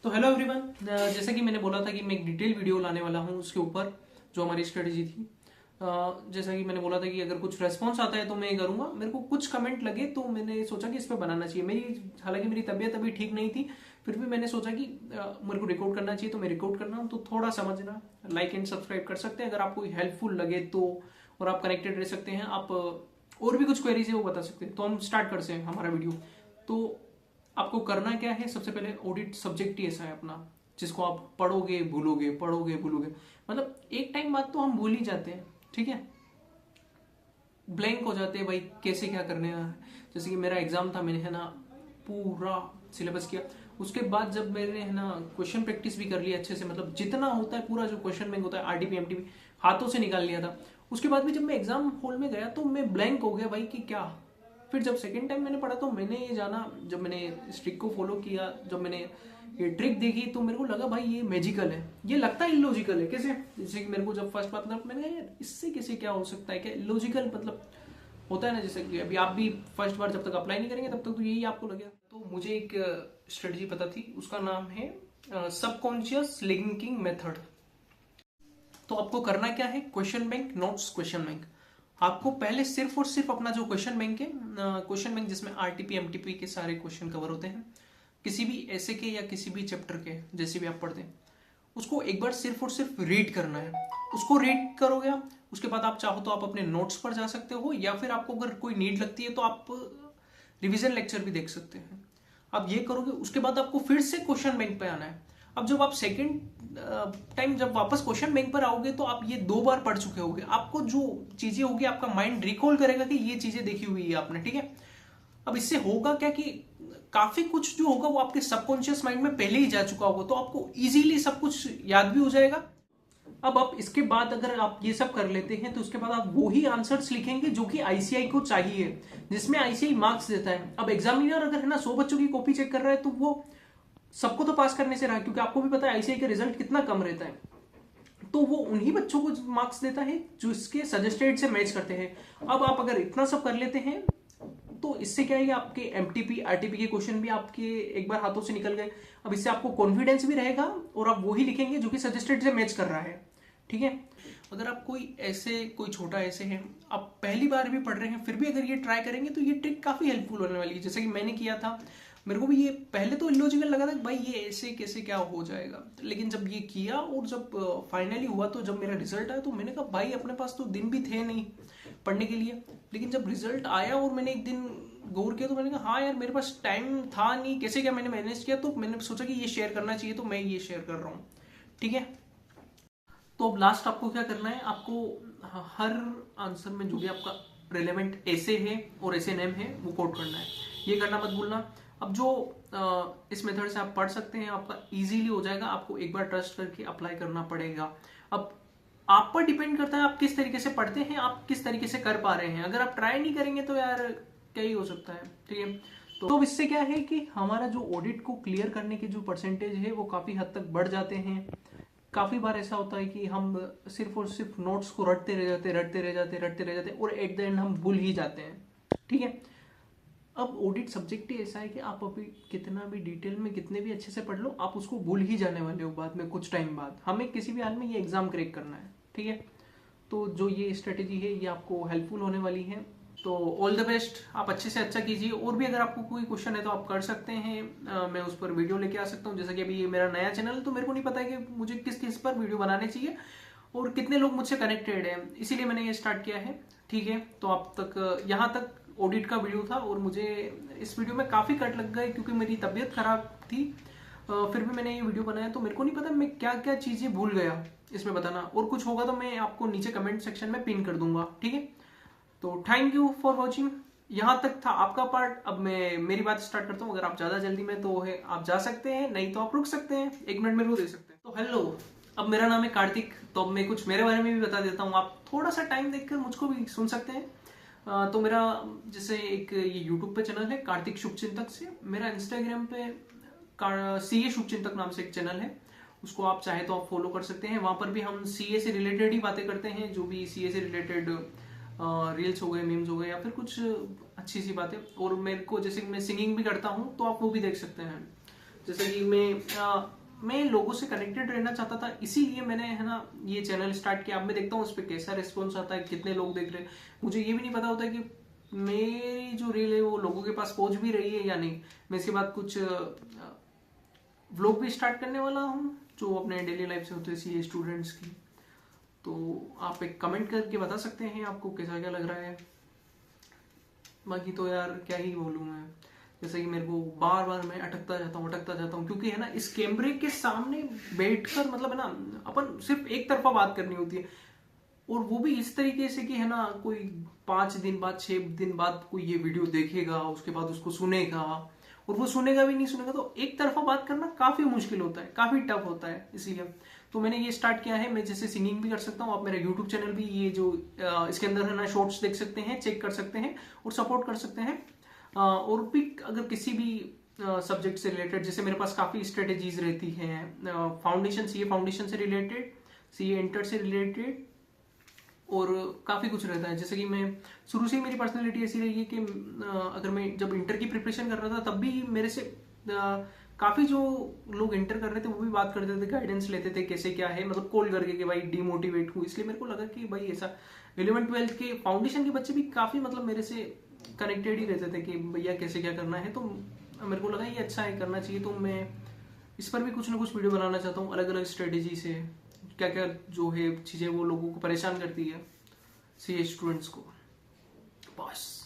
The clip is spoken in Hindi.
तो हेलो एवरीवन, जैसा कि मैंने बोला था कि मैं एक डिटेल वीडियो लाने वाला हूँ उसके ऊपर जो हमारी स्ट्रेटेजी थी। जैसा कि मैंने बोला था कि अगर कुछ रेस्पॉन्स आता है तो मैं करूँगा। मेरे को कुछ कमेंट लगे तो मैंने सोचा कि इस पर बनाना चाहिए। हालांकि मेरी तबीयत अभी ठीक नहीं थी, फिर भी मैंने सोचा कि मेरे को रिकॉर्ड करना चाहिए, तो मैं रिकॉर्ड कर रहा हूँ। तो थोड़ा समझना, लाइक एंड सब्सक्राइब कर सकते हैं अगर आपको हेल्पफुल लगे तो, और आप कनेक्टेड रह सकते हैं। आप और भी कुछ क्वेरीज है वो बता सकते हैं। तो हम स्टार्ट करते हैं हमारा वीडियो। तो आपको करना क्या है, सबसे पहले ऑडिट सब्जेक्ट ही ऐसा है अपना जिसको आप पढ़ोगे भूलोगे, पढ़ोगे भूलोगे। मतलब एक टाइम बाद तो हम भूल ही जाते हैं, ठीक है, ब्लैंक हो जाते हैं भाई, कैसे क्या करने है। जैसे कि मेरा एग्जाम था, मैंने है ना पूरा सिलेबस किया। उसके बाद जब मैंने है ना क्वेश्चन प्रैक्टिस भी कर लिया अच्छे से, मतलब जितना होता है पूरा जो क्वेश्चन बैंक होता है आरटीपी एमटीपी हाथों से निकाल लिया था। उसके बाद भी जब मैं एग्जाम हॉल में गया तो मैं ब्लैंक हो गया भाई कि क्या। फिर जब सेकेंड टाइम मैंने पढ़ा तो मैंने ये जाना, जब मैंने इस ट्रिक को फॉलो किया, जब मैंने ये ट्रिक देखी तो मेरे को लगा भाई ये मैजिकल है। ये लगता है इलॉजिकल है, कैसे, जैसे कि मेरे को जब फर्स्ट बात मतलब मैंने यार इससे कैसे क्या हो सकता है, क्या इलॉजिकल मतलब होता है ना। जैसे कि अभी आप भी फर्स्ट बार जब तक अप्लाई नहीं करेंगे तब तक तो यही आपको लगेगा। तो मुझे एक स्ट्रेटजी पता थी, उसका नाम है सबकॉन्शियस लिंकिंग मेथड। तो आपको करना क्या है, question bank notes question bank. आपको पहले सिर्फ और सिर्फ अपना जो क्वेश्चन बैंक है, क्वेश्चन बैंक जिसमें आरटीपी एमटीपी के सारे क्वेश्चन कवर होते हैं, किसी भी ऐसे के या किसी भी चैप्टर के जैसे भी आप पढ़ते हैं, उसको एक बार सिर्फ और सिर्फ रीड करना है। उसको रीड करोगे आप, उसके बाद आप चाहो तो आप अपने नोट्स पर जा सकते हो, या फिर आपको अगर कोई नीड लगती है तो आप रिवीजन लेक्चर भी देख सकते हैं। आप ये करोगे, उसके बाद आपको फिर से क्वेश्चन बैंक पे आना है। अब जब आप सेकंड टाइम जब वापस क्वेश्चन बैंक पर आओगे तो आप ये 2 बार पढ़ चुके होगे। आपको जो चीजें होगी आपका माइंड रिकॉल करेगा कि ये चीजें देखी हुई है आपने, ठीक है। अब इससे होगा क्या कि काफी कुछ जो होगा वो आपके सबकॉन्शियस माइंड में पहले ही जा चुका होगा, तो आपको इजीली सब कुछ याद भी हो जाएगा। अब आप इसके बाद अगर आप ये सब कर लेते हैं तो उसके बाद आप वो ही आंसर्स लिखेंगे जो कि आईसीआई को चाहिए, जिसमें आईसीआई मार्क्स देता है। अब एग्जामिनर अगर है ना 100 बच्चों की कॉपी चेक कर रहा है तो वो सबको तो पास करने से रहा, क्योंकि आपको भी पता है आईसीआई का रिजल्ट कितना कम रहता है। तो वो उन्हीं बच्चों को मार्क्स देता है जो इसके सजेस्टेड से मैच करते हैं। अब आप अगर इतना सब कर लेते हैं तो इससे क्या है कि आपके एमटीपी आरटीपी के क्वेश्चन भी आपके एक बार हाथों से निकल गए। अब इससे आपको कॉन्फिडेंस भी रहेगा और आप वही लिखेंगे जो कि सजेस्टेड से मैच कर रहा है, ठीक है। अगर आप कोई छोटा ऐसे है, आप पहली बार भी पढ़ रहे हैं, फिर भी अगर ये ट्राई करेंगे तो ये ट्रिक काफी हेल्पफुल होने वाली है। जैसे कि मैंने किया था, मेरे को भी ये पहले तो इलॉजिकल लगा था भाई ये ऐसे कैसे क्या हो जाएगा, लेकिन जब ये किया और जब फाइनली हुआ तो जब मेरा रिजल्ट आया तो मैंने कहा भाई अपने पास तो दिन भी थे नहीं पढ़ने के लिए। लेकिन जब रिजल्ट आया और मैंने एक दिन गौर किया तो मैंने कहा हाँ यार मेरे पास टाइम था नहीं, कैसे क्या मैंने मैनेज किया। तो मैंने सोचा कि ये शेयर करना चाहिए, तो मैं ये शेयर कर रहा हूँ, ठीक है। तो अब लास्ट आपको क्या करना है, आपको हर आंसर में जो भी आपका रिलेवेंट ऐसे है और ऐसे नेम है वो कोड करना है। ये करना मत भूलना। अब जो इस मेथड से आप पढ़ सकते हैं, आपका इजीली हो जाएगा। आपको एक बार ट्रस्ट करके अप्लाई करना पड़ेगा। अब आप पर डिपेंड करता है आप किस तरीके से पढ़ते हैं, आप किस तरीके से कर पा रहे हैं। अगर आप ट्राई नहीं करेंगे तो यार क्या ही हो सकता है, ठीक है। तो इससे क्या है कि हमारा जो ऑडिट को क्लियर करने की जो परसेंटेज है वो काफी हद तक बढ़ जाते हैं। काफी बार ऐसा होता है कि हम सिर्फ और सिर्फ नोट्स को रटते रह जाते और एट द एंड हम भूल ही जाते हैं, ठीक है। अब ऑडिट सब्जेक्ट ही ऐसा है कि आप अभी कितना भी डिटेल में कितने भी अच्छे से पढ़ लो, आप उसको भूल ही जाने वाले हो बाद में, कुछ टाइम बाद। हमें किसी भी हाल में ये एग्जाम क्रैक करना है, ठीक है। तो जो ये स्ट्रेटेजी है ये आपको हेल्पफुल होने वाली है। तो ऑल द बेस्ट, आप अच्छे से अच्छा कीजिए। और भी अगर आपको कोई क्वेश्चन है तो आप कर सकते हैं, मैं उस पर वीडियो लेके आ सकता हूँ। जैसा कि अभी ये मेरा नया चैनल है तो मेरे को नहीं पता है कि मुझे किस किस पर वीडियो बनाने चाहिए और कितने लोग मुझसे कनेक्टेड हैं, इसीलिए मैंने ये स्टार्ट किया है, ठीक है। तो आप तक यहाँ तक ऑडिट का वीडियो था और मुझे इस वीडियो में काफ़ी कट लग गए क्योंकि मेरी तबीयत खराब थी। फिर भी मैंने ये वीडियो बनाया तो मेरे को नहीं पता मैं क्या क्या चीज़ें भूल गया इसमें बताना। और कुछ होगा तो मैं आपको नीचे कमेंट सेक्शन में पिन कर दूंगा, ठीक है। तो थैंक यू फॉर वॉचिंग। यहाँ तक था आपका पार्ट। अब मैं मेरी बात स्टार्ट करता हूँ। अगर आप ज़्यादा जल्दी में तो है आप जा सकते हैं, नहीं तो आप रुक सकते हैं, 1 मिनट मेरे को दे सकते हैं। तो हेलो, अब मेरा नाम है कार्तिक। तो अब मैं कुछ मेरे बारे में भी बता देता हूँ, आप थोड़ा सा टाइम देखकर मुझको भी सुन सकते हैं। तो मेरा जैसे एक ये यूट्यूब पे चैनल है कार्तिक शुभचिंतक से, मेरा इंस्टाग्राम पे सीए शुभचिंतक नाम से एक चैनल है, उसको आप चाहे तो आप फॉलो कर सकते हैं। वहां पर भी हम सीए से रिलेटेड ही बातें करते हैं, जो भी सीए से रिलेटेड रील्स हो गए, मीम्स हो गए, या फिर कुछ अच्छी सी बातें। और मेरे को जैसे मैं सिंगिंग भी करता हूँ तो आप वो भी देख सकते हैं। जैसे कि मैं लोगों से कनेक्टेड रहना चाहता था, इसीलिए मैंने है ना ये चैनल स्टार्ट किया। अब मैं देखता हूँ उस पर कैसा रिस्पॉन्स आता है, कितने लोग देख रहे हैं। मुझे ये भी नहीं पता होता कि मेरी जो रील है वो लोगों के पास पहुंच भी रही है या नहीं। मैं इसके बाद कुछ व्लॉग भी स्टार्ट करने वाला हूँ जो अपने डेली लाइफ से होते हैं सी स्टूडेंट्स की। तो आप एक कमेंट करके बता सकते हैं आपको कैसा क्या लग रहा है। बाकी तो यार क्या ही बोलूँ मैं, जैसे कि मेरे को बार बार मैं अटकता जाता हूँ क्योंकि है ना इस कैमरे के सामने बैठकर मतलब है ना अपन सिर्फ एक तरफा बात करनी होती है, और वो भी इस तरीके से कि है ना कोई 5 दिन बाद 6 दिन बाद कोई ये वीडियो देखेगा, उसके बाद उसको सुनेगा, और वो सुनेगा भी नहीं सुनेगा, तो एक तरफा बात करना काफी मुश्किल होता है, काफी टफ होता है। इसलिए तो मैंने ये स्टार्ट किया है। मैं जैसे सिंगिंग भी कर सकता हूँ, आप मेरा यूट्यूब चैनल भी ये जो इसके अंदर है ना शॉर्ट्स देख सकते हैं, चेक कर सकते हैं और सपोर्ट कर सकते हैं। और भी अगर किसी भी सब्जेक्ट से रिलेटेड, जैसे मेरे पास काफी स्ट्रेटेजीज रहती हैं, फाउंडेशन सीए फाउंडेशन से रिलेटेड, सीए इंटर से रिलेटेड, और काफ़ी कुछ रहता है। जैसे कि मैं शुरू से ही मेरी पर्सनैलिटी ऐसी रही है कि अगर मैं जब इंटर की प्रिपरेशन कर रहा था तब भी मेरे से काफ़ी जो लोग इंटर कर रहे थे वो भी बात करते थे, गाइडेंस लेते थे कैसे क्या है, मतलब कॉल करके कि भाई डीमोटिवेट हूँ। इसलिए मेरे को लगा कि भाई ऐसा 11th-12th के फाउंडेशन के बच्चे भी काफ़ी मतलब मेरे से कनेक्टेड ही रहते थे कि भैया कैसे क्या करना है। तो मेरे को लगा ये अच्छा है, करना चाहिए। तो मैं इस पर भी कुछ ना कुछ वीडियो बनाना चाहता हूँ, अलग अलग स्ट्रेटेजी से क्या क्या जो है चीज़ें वो लोगों को परेशान करती है सी स्टूडेंट्स को। बस।